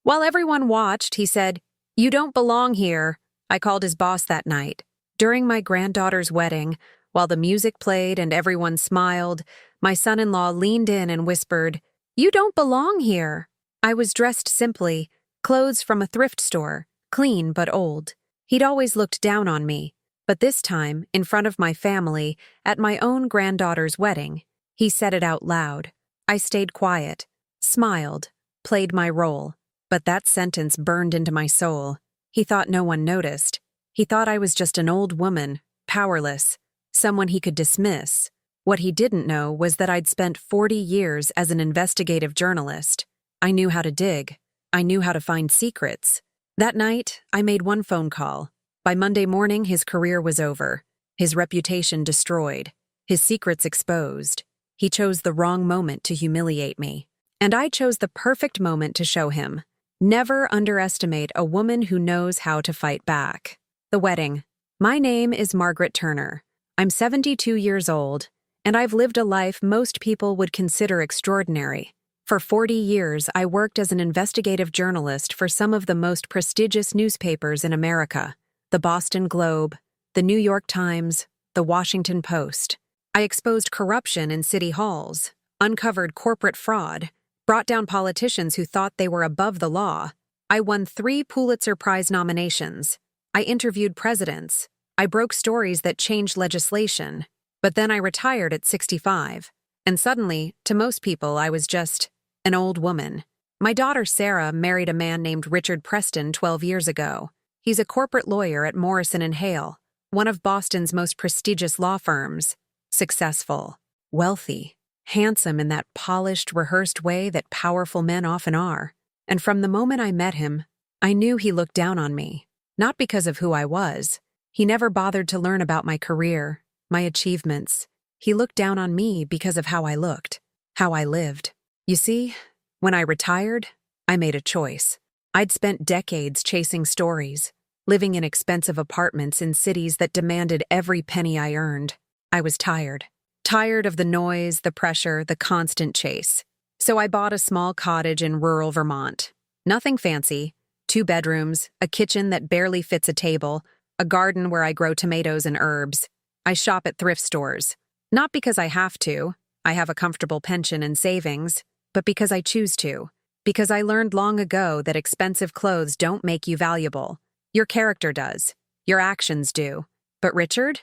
While everyone watched, he said, "You don't belong here." I called his boss that night. During my granddaughter's wedding, while the music played and everyone smiled, my son-in-law leaned in and whispered, "You don't belong here." I was dressed simply, clothes from a thrift store, clean but old. He'd always looked down on me, but this time, in front of my family, at my own granddaughter's wedding, he said it out loud. I stayed quiet, smiled, played my role, but that sentence burned into my soul. He thought no one noticed. He thought I was just an old woman, powerless, someone he could dismiss. What he didn't know was that I'd spent 40 years as an investigative journalist. I knew how to dig. I knew how to find secrets. That night, I made one phone call. By Monday morning, his career was over, his reputation destroyed, his secrets exposed. He chose the wrong moment to humiliate me. And I chose the perfect moment to show him. Never underestimate a woman who knows how to fight back. The wedding. My name is Margaret Turner. I'm 72 years old, and I've lived a life most people would consider extraordinary. For 40 years, I worked as an investigative journalist for some of the most prestigious newspapers in America: the Boston Globe, the New York Times, the Washington Post. I exposed corruption in city halls, uncovered corporate fraud, brought down politicians who thought they were above the law. I won 3 Pulitzer Prize nominations. I interviewed presidents. I broke stories that changed legislation. But then I retired at 65. And suddenly, to most people, I was just an old woman. My daughter Sarah married a man named Richard Preston 12 years ago. He's a corporate lawyer at Morrison & Hale, one of Boston's most prestigious law firms. Successful, wealthy, handsome in that polished, rehearsed way that powerful men often are. And from the moment I met him, I knew he looked down on me. Not because of who I was. He never bothered to learn about my career, my achievements. He looked down on me because of how I looked, how I lived. You see, when I retired, I made a choice. I'd spent decades chasing stories, living in expensive apartments in cities that demanded every penny I earned. I was tired. Tired of the noise, the pressure, the constant chase. So I bought a small cottage in rural Vermont. Nothing fancy. 2 bedrooms, a kitchen that barely fits a table, a garden where I grow tomatoes and herbs. I shop at thrift stores. Not because I have to. I have a comfortable pension and savings. But because I choose to. Because I learned long ago that expensive clothes don't make you valuable. Your character does. Your actions do. But Richard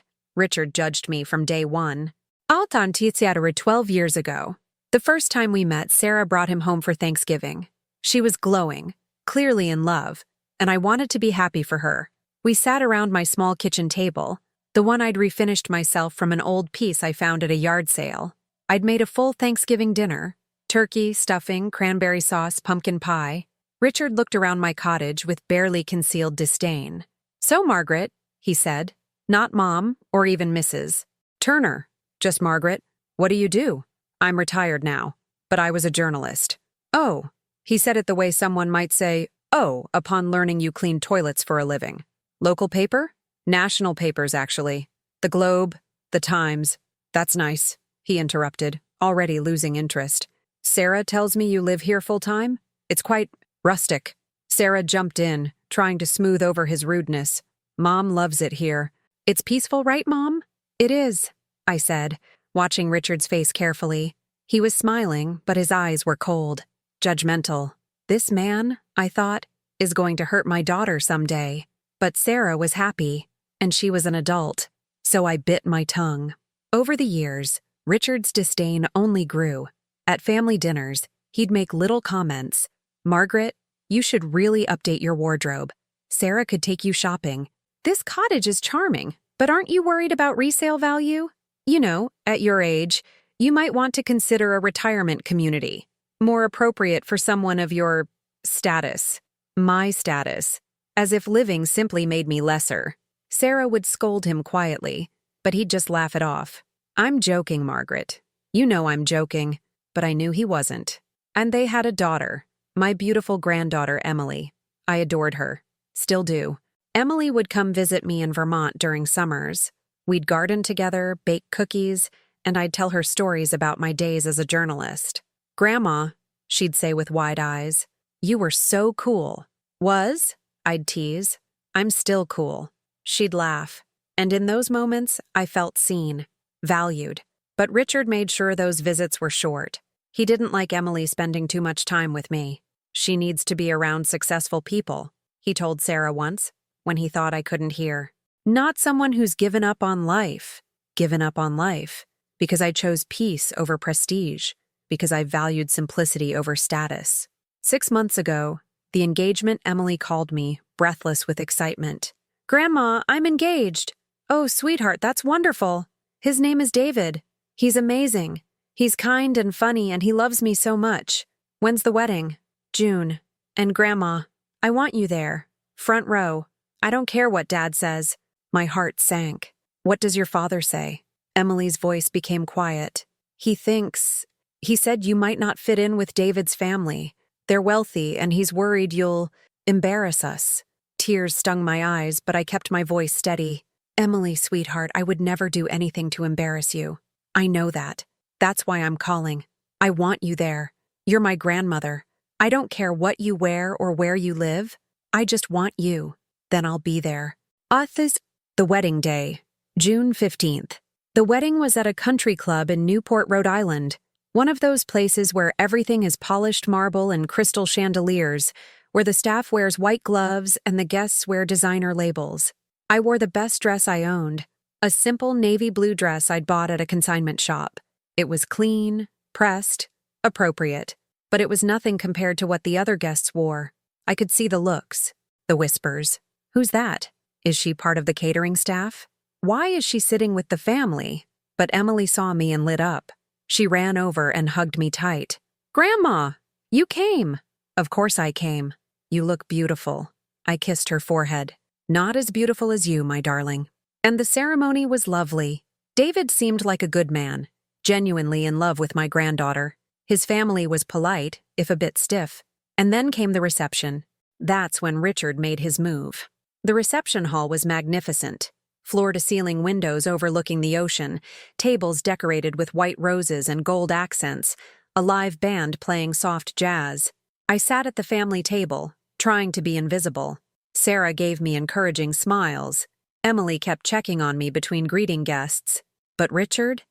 judged me from day one. Altan Tiziadara 12 years ago. The first time we met, Sarah brought him home for Thanksgiving. She was glowing, clearly in love, and I wanted to be happy for her. We sat around my small kitchen table, the one I'd refinished myself from an old piece I found at a yard sale. I'd made a full Thanksgiving dinner: turkey, stuffing, cranberry sauce, pumpkin pie. Richard looked around my cottage with barely concealed disdain. "So, Margaret," he said, "not Mom or even Mrs. Turner, just Margaret. What do you do?" "I'm retired now, but I was a journalist." "Oh," he said it the way someone might say, "oh," upon learning you clean toilets for a living. "Local paper?" "National papers, actually. The Globe, the Times." "That's nice," he interrupted, already losing interest. "Sarah tells me you live here full-time? It's quite rustic." Sarah jumped in, trying to smooth over his rudeness. "Mom loves it here." "It's peaceful, right, Mom?" "It is," I said, watching Richard's face carefully. He was smiling, but his eyes were cold, judgmental. This man, I thought, is going to hurt my daughter someday. But Sarah was happy, and she was an adult, so I bit my tongue. Over the years, Richard's disdain only grew. At family dinners, he'd make little comments. "Margaret, you should really update your wardrobe. Sarah could take you shopping. This cottage is charming, but aren't you worried about resale value? You know, at your age, you might want to consider a retirement community, more appropriate for someone of your status." My status. As if living simply made me lesser. Sarah would scold him quietly, but he'd just laugh it off. "I'm joking, Margaret. You know I'm joking." But I knew he wasn't. And they had a daughter, my beautiful granddaughter, Emily. I adored her. Still do. Emily would come visit me in Vermont during summers. We'd garden together, bake cookies, and I'd tell her stories about my days as a journalist. "Grandma," she'd say with wide eyes, You were so cool. Was? I'd tease. I'm still cool. She'd laugh. And in those moments, I felt seen, valued. But Richard made sure those visits were short. He didn't like Emily spending too much time with me. She needs to be around successful people, he told Sarah once, when he thought I couldn't hear. Not someone who's given up on life. Given up on life. Because I chose peace over prestige. Because I valued simplicity over status. 6 months ago, the engagement Emily called me, breathless with excitement. Grandma, I'm engaged. Oh, sweetheart, that's wonderful. His name is David. He's amazing. He's kind and funny and he loves me so much. When's the wedding? June. And Grandma, I want you there. Front row. I don't care what Dad says. My heart sank. What does your father say? Emily's voice became quiet. He said you might not fit in with David's family. They're wealthy and he's worried you'll embarrass us. Tears stung my eyes, but I kept my voice steady. Emily, sweetheart, I would never do anything to embarrass you. I know that. That's why I'm calling. I want you there. You're my grandmother. I don't care what you wear or where you live. I just want you. Then I'll be there. The wedding day, June 15th. The wedding was at a country club in Newport, Rhode Island. One of those places where everything is polished marble and crystal chandeliers, where the staff wears white gloves and the guests wear designer labels. I wore the best dress I owned, a simple navy blue dress I'd bought at a consignment shop. It was clean, pressed, appropriate, but it was nothing compared to what the other guests wore. I could see the looks, the whispers. Who's that? Is she part of the catering staff? Why is she sitting with the family? But Emily saw me and lit up. She ran over and hugged me tight. Grandma, you came. Of course I came. You look beautiful. I kissed her forehead. Not as beautiful as you, my darling. And the ceremony was lovely. David seemed like a good man, genuinely in love with my granddaughter. His family was polite, if a bit stiff. And then came the reception. That's when Richard made his move. The reception hall was magnificent. Floor-to-ceiling windows overlooking the ocean, tables decorated with white roses and gold accents, a live band playing soft jazz. I sat at the family table, trying to be invisible. Sarah gave me encouraging smiles. Emily kept checking on me between greeting guests. But Richard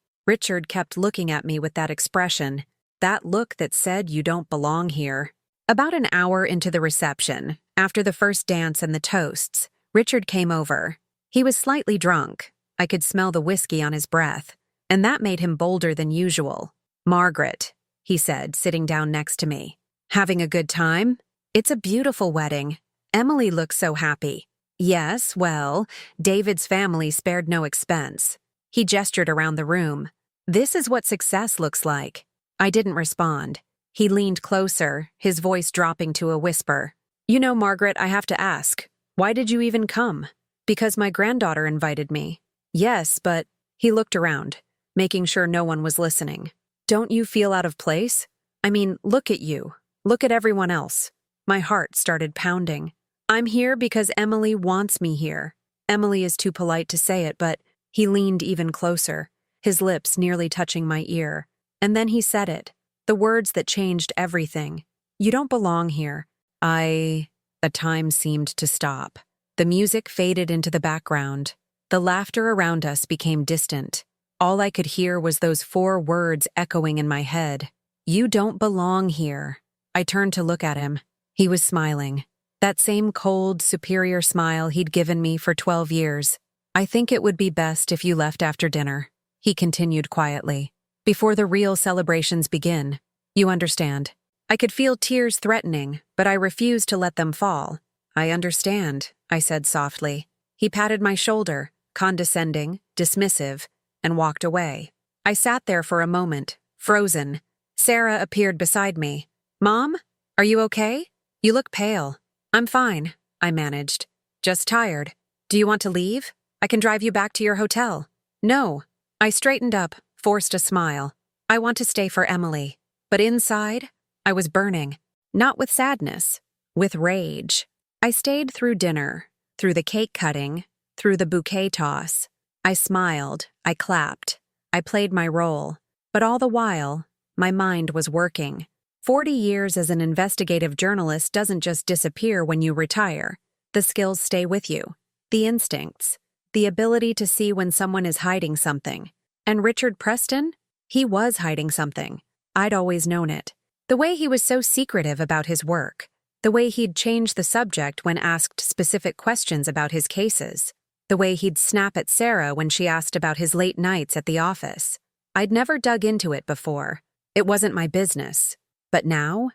kept looking at me with that expression, that look that said you don't belong here. About an hour into the reception, after the first dance and the toasts, Richard came over. He was slightly drunk. I could smell the whiskey on his breath, and that made him bolder than usual. Margaret, he said, sitting down next to me. Having a good time? It's a beautiful wedding. Emily looks so happy. Yes, well, David's family spared no expense. He gestured around the room. This is what success looks like. I didn't respond. He leaned closer, his voice dropping to a whisper. You know, Margaret, I have to ask, why did you even come? Because my granddaughter invited me. Yes, but he looked around, making sure no one was listening. Don't you feel out of place? I mean, look at you. Look at everyone else. My heart started pounding. I'm here because Emily wants me here. Emily is too polite to say it, but he leaned even closer, his lips nearly touching my ear. And then he said it, the words that changed everything. You don't belong here. The time seemed to stop. The music faded into the background. The laughter around us became distant. All I could hear was those 4 words echoing in my head. You don't belong here. I turned to look at him. He was smiling. That same cold, superior smile he'd given me for 12 years. I think it would be best if you left after dinner, he continued quietly. Before the real celebrations begin. You understand. I could feel tears threatening, but I refused to let them fall. I understand, I said softly. He patted my shoulder, condescending, dismissive, and walked away. I sat there for a moment, frozen. Sarah appeared beside me. Mom, are you okay? You look pale. I'm fine, I managed. Just tired. Do you want to leave? I can drive you back to your hotel. No. I straightened up, forced a smile. I want to stay for Emily. But inside, I was burning. Not with sadness, with rage. I stayed through dinner, through the cake cutting, through the bouquet toss. I smiled, I clapped, I played my role. But all the while, my mind was working. 40 years as an investigative journalist doesn't just disappear when you retire. The skills stay with you. The instincts. The ability to see when someone is hiding something. And Richard Preston? He was hiding something. I'd always known it. The way he was so secretive about his work. The way he'd change the subject when asked specific questions about his cases. The way he'd snap at Sarah when she asked about his late nights at the office. I'd never dug into it before. It wasn't my business. But now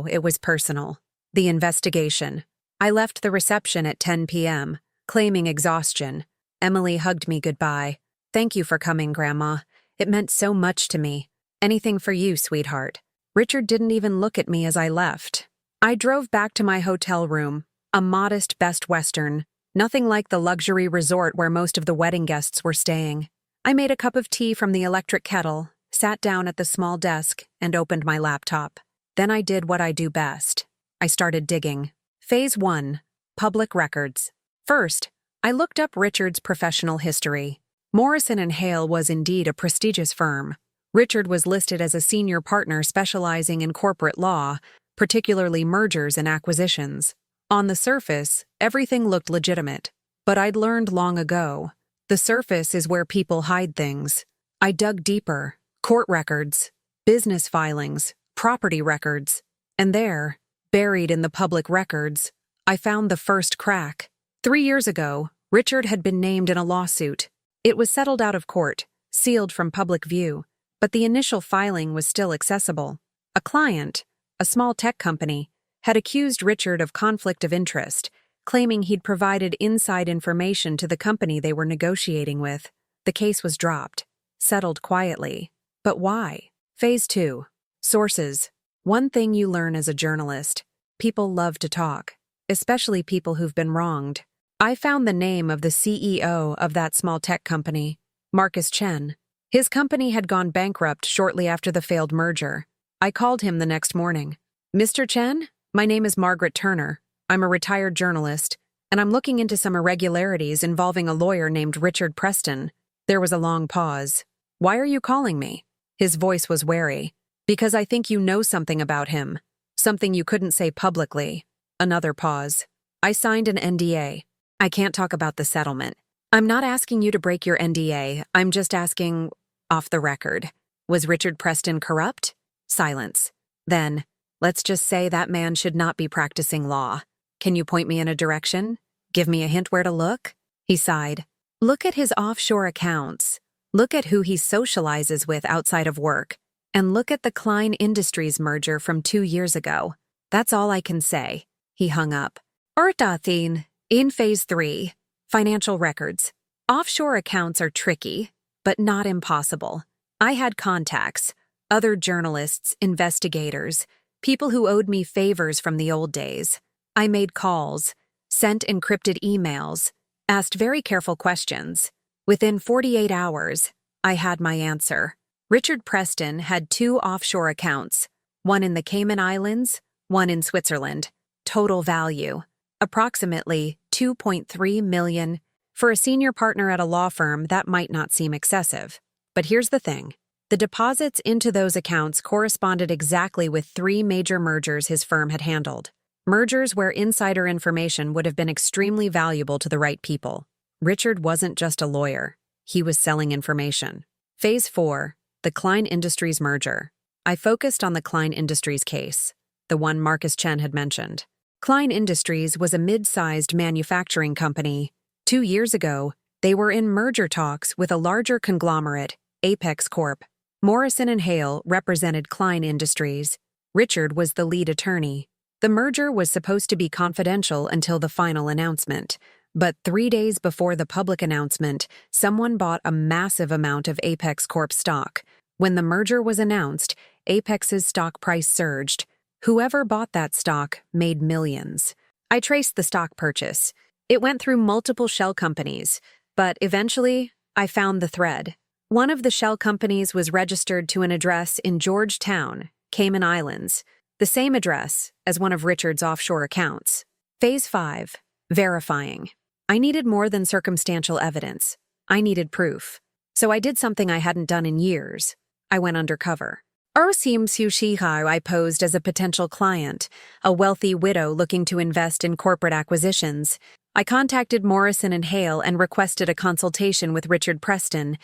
it was personal. The investigation. I left the reception at 10 p.m., claiming exhaustion. Emily hugged me goodbye. Thank you for coming, Grandma. It meant so much to me. Anything for you, sweetheart. Richard didn't even look at me as I left. I drove back to my hotel room, a modest Best Western, nothing like the luxury resort where most of the wedding guests were staying. I made a cup of tea from the electric kettle, sat down at the small desk, and opened my laptop. Then I did what I do best. I started digging. Phase 1. Public records. First, I looked up Richard's professional history. Morrison & Hale was indeed a prestigious firm. Richard was listed as a senior partner specializing in corporate law, particularly mergers and acquisitions. On the surface, everything looked legitimate. But I'd learned long ago, the surface is where people hide things. I dug deeper. Court records, business filings, property records. And there, buried in the public records, I found the first crack. 3 years ago, Richard had been named in a lawsuit. It was settled out of court, sealed from public view, but the initial filing was still accessible. A client, a small tech company, had accused Richard of conflict of interest, claiming he'd provided inside information to the company they were negotiating with. The case was dropped, settled quietly. But why? Phase 2. Sources. One thing you learn as a journalist. People love to talk, especially people who've been wronged. I found the name of the CEO of that small tech company, Marcus Chen. His company had gone bankrupt shortly after the failed merger. I called him the next morning. Mr. Chen, my name is Margaret Turner. I'm a retired journalist, and I'm looking into some irregularities involving a lawyer named Richard Preston. There was a long pause. Why are you calling me? His voice was wary. Because I think you know something about him. Something you couldn't say publicly. Another pause. I signed an NDA. I can't talk about the settlement. I'm not asking you to break your NDA. I'm just asking, off the record. Was Richard Preston corrupt? Silence. Then, let's just say that man should not be practicing law. Can you point me in a direction? Give me a hint where to look? He sighed. Look at his offshore accounts. Look at who he socializes with outside of work. And look at the Klein Industries merger from 2 years ago. That's all I can say. He hung up. Urtathin. In Phase 3. Financial records. Offshore accounts are tricky, but not impossible. I had contacts, other journalists, investigators, people who owed me favors from the old days. I made calls, sent encrypted emails, asked very careful questions. Within 48 hours, I had my answer. Richard Preston had 2 offshore accounts, one in the Cayman Islands, one in Switzerland. Total value, approximately $2.3 million. For a senior partner at a law firm, that might not seem excessive. But here's the thing. The deposits into those accounts corresponded exactly with 3 major mergers his firm had handled. Mergers where insider information would have been extremely valuable to the right people. Richard wasn't just a lawyer. He was selling information. Phase 4. The Klein Industries merger. I focused on the Klein Industries case, the one Marcus Chen had mentioned. Klein Industries was a mid-sized manufacturing company. 2 years ago, they were in merger talks with a larger conglomerate, Apex Corp. Morrison & Hale represented Klein Industries. Richard was the lead attorney. The merger was supposed to be confidential until the final announcement, but 3 days before the public announcement, someone bought a massive amount of Apex Corp stock. When the merger was announced, Apex's stock price surged. Whoever bought that stock made millions. I traced the stock purchase. It went through multiple shell companies, but eventually, I found the thread. One of the shell companies was registered to an address in Georgetown, Cayman Islands, the same address as one of Richard's offshore accounts. Phase 5. Verifying. I needed more than circumstantial evidence. I needed proof. So I did something I hadn't done in years. I went undercover. I posed as a potential client, a wealthy widow looking to invest in corporate acquisitions. I contacted Morrison and Hale and requested a consultation with Richard Preston.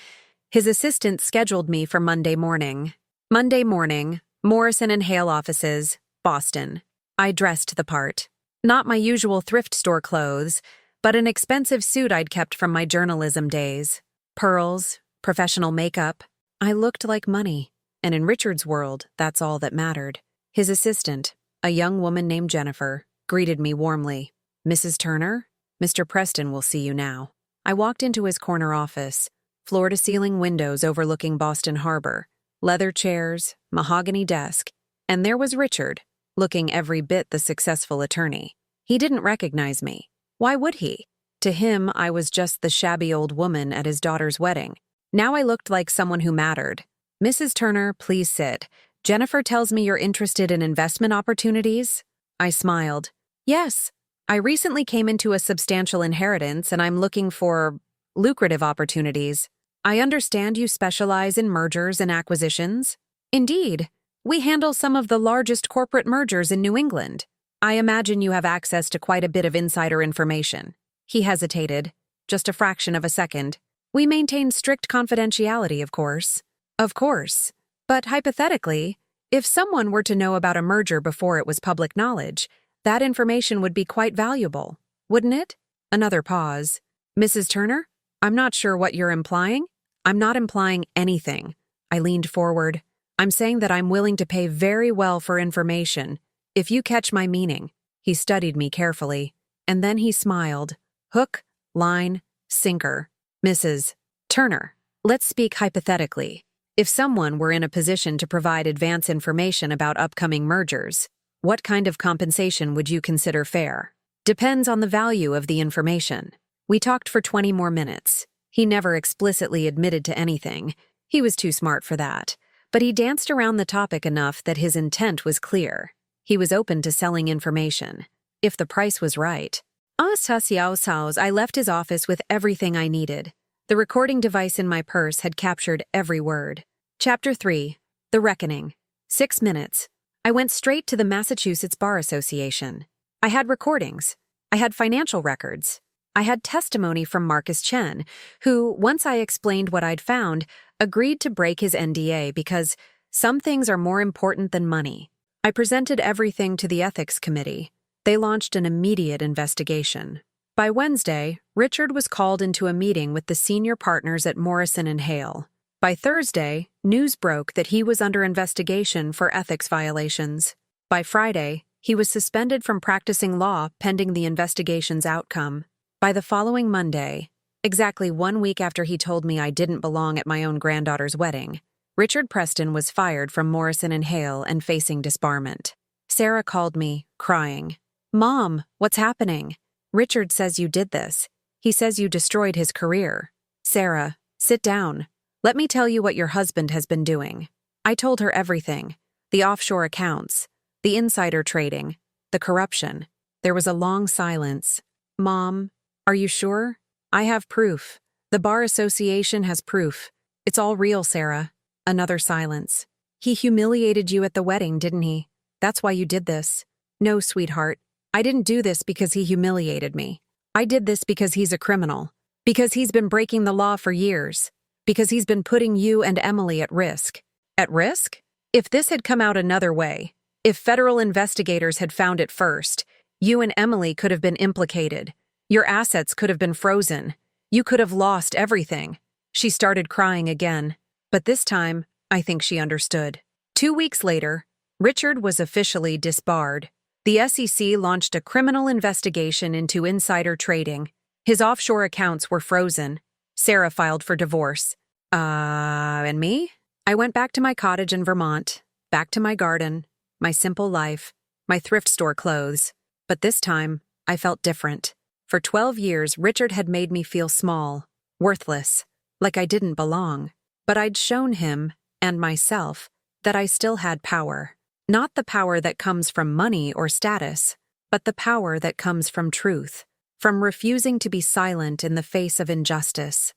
His assistant scheduled me for Monday morning. Monday morning, Morrison and Hale offices, Boston. I dressed the part. Not my usual thrift store clothes, but an expensive suit I'd kept from my journalism days. Pearls, professional makeup. I looked like money, and in Richard's world, that's all that mattered. His assistant, a young woman named Jennifer, greeted me warmly. "Mrs. Turner? Mr. Preston will see you now." I walked into his corner office, floor-to-ceiling windows overlooking Boston Harbor, leather chairs, mahogany desk, and there was Richard, looking every bit the successful attorney. He didn't recognize me. Why would he? To him, I was just the shabby old woman at his daughter's wedding. Now I looked like someone who mattered. "Mrs. Turner, please sit. Jennifer tells me you're interested in investment opportunities." I smiled. "Yes. I recently came into a substantial inheritance and I'm looking for lucrative opportunities. I understand you specialize in mergers and acquisitions." "Indeed. We handle some of the largest corporate mergers in New England. I imagine you have access to quite a bit of insider information." He hesitated, just a fraction of a second. "We maintain strict confidentiality, of course." "Of course. But hypothetically, if someone were to know about a merger before it was public knowledge, that information would be quite valuable, wouldn't it?" Another pause. "Mrs. Turner, I'm not sure what you're implying." "I'm not implying anything." I leaned forward. "I'm saying that I'm willing to pay very well for information, if you catch my meaning." He studied me carefully, and then he smiled. "Hook, line, sinker. Mrs. Turner, let's speak hypothetically. If someone were in a position to provide advance information about upcoming mergers, what kind of compensation would you consider fair?" "Depends on the value of the information." We talked for 20 more minutes. He never explicitly admitted to anything. He was too smart for that. But he danced around the topic enough that his intent was clear. He was open to selling information, if the price was right. I left his office with everything I needed. The recording device in my purse had captured every word. Chapter 3. The Reckoning. 6 minutes. I went straight to the Massachusetts Bar Association. I had recordings. I had financial records. I had testimony from Marcus Chen, who, once I explained what I'd found, agreed to break his NDA because some things are more important than money. I presented everything to the ethics committee. They launched an immediate investigation. By Wednesday, Richard was called into a meeting with the senior partners at Morrison and Hale. By Thursday, news broke that he was under investigation for ethics violations. By Friday, he was suspended from practicing law pending the investigation's outcome. By the following Monday, exactly 1 week after he told me I didn't belong at my own granddaughter's wedding, Richard Preston was fired from Morrison and Hale and facing disbarment. Sarah called me, crying. "Mom, what's happening?" "Richard says you did this. He says you destroyed his career." "Sarah, sit down. Let me tell you what your husband has been doing." I told her everything. The offshore accounts, the insider trading, the corruption. There was a long silence. "Mom, are you sure?" "I have proof. The Bar Association has proof. It's all real, Sarah." Another silence. "He humiliated you at the wedding, didn't he? That's why you did this." "No, sweetheart. I didn't do this because he humiliated me. I did this because he's a criminal. Because he's been breaking the law for years. Because he's been putting you and Emily at risk." "At risk?" "If this had come out another way, if federal investigators had found it first, you and Emily could have been implicated. Your assets could have been frozen. You could have lost everything." She started crying again. But this time, I think she understood. 2 weeks later, Richard was officially disbarred. The SEC launched a criminal investigation into insider trading. His offshore accounts were frozen. Sarah filed for divorce. And me? I went back to my cottage in Vermont, back to my garden, my simple life, my thrift store clothes. But this time, I felt different. For 12 years, Richard had made me feel small, worthless, like I didn't belong. But I'd shown him, and myself, that I still had power. Not the power that comes from money or status, but the power that comes from truth, from refusing to be silent in the face of injustice.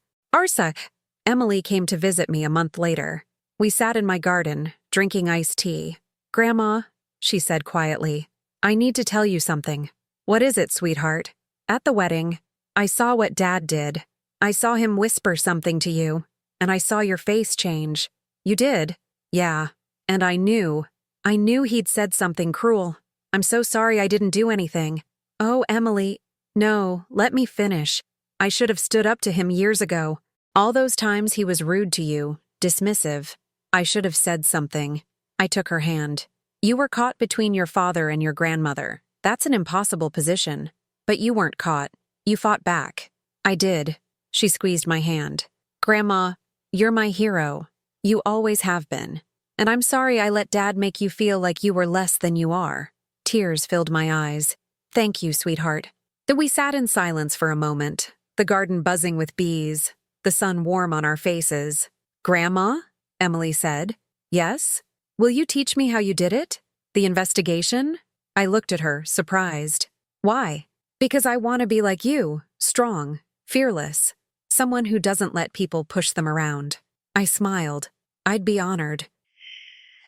Emily came to visit me a month later. We sat in my garden, drinking iced tea. "Grandma," she said quietly, "I need to tell you something." "What is it, sweetheart?" "At the wedding, I saw what Dad did. I saw him whisper something to you, and I saw your face change." "You did?" "Yeah. And I knew he'd said something cruel. I'm so sorry I didn't do anything." "Oh, Emily." "No, let me finish. I should have stood up to him years ago. All those times he was rude to you, dismissive. I should have said something." I took her hand. "You were caught between your father and your grandmother. That's an impossible position. But you weren't caught. You fought back." "I did." She squeezed my hand. "Grandma, you're my hero. You always have been. And I'm sorry I let Dad make you feel like you were less than you are." Tears filled my eyes. "Thank you, sweetheart." Then we sat in silence for a moment, the garden buzzing with bees, the sun warm on our faces. "Grandma?" Emily said. "Yes? Will you teach me how you did it? The investigation?" I looked at her, surprised. "Why?" "Because I want to be like you, strong, fearless, someone who doesn't let people push them around." I smiled. "I'd be honored."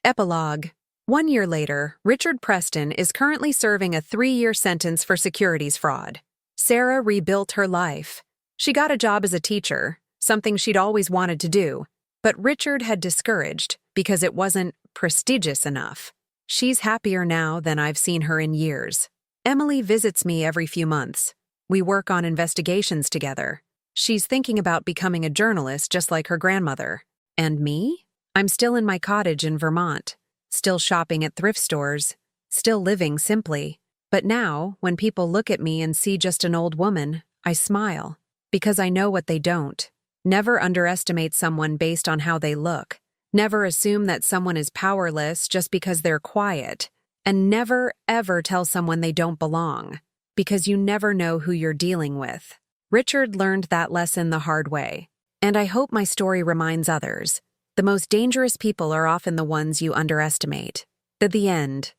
Epilogue. 1 year later, Richard Preston is currently serving a 3-year sentence for securities fraud. Sarah rebuilt her life. She got a job as a teacher, something she'd always wanted to do, but Richard had discouraged because it wasn't prestigious enough. She's happier now than I've seen her in years. Emily visits me every few months. We work on investigations together. She's thinking about becoming a journalist just like her grandmother. And me? I'm still in my cottage in Vermont, still shopping at thrift stores, still living simply. But now, when people look at me and see just an old woman, I smile, because I know what they don't. Never underestimate someone based on how they look. Never assume that someone is powerless just because they're quiet. And never, ever tell someone they don't belong, because you never know who you're dealing with. Richard learned that lesson the hard way. And I hope my story reminds others. The most dangerous people are often the ones you underestimate. The end.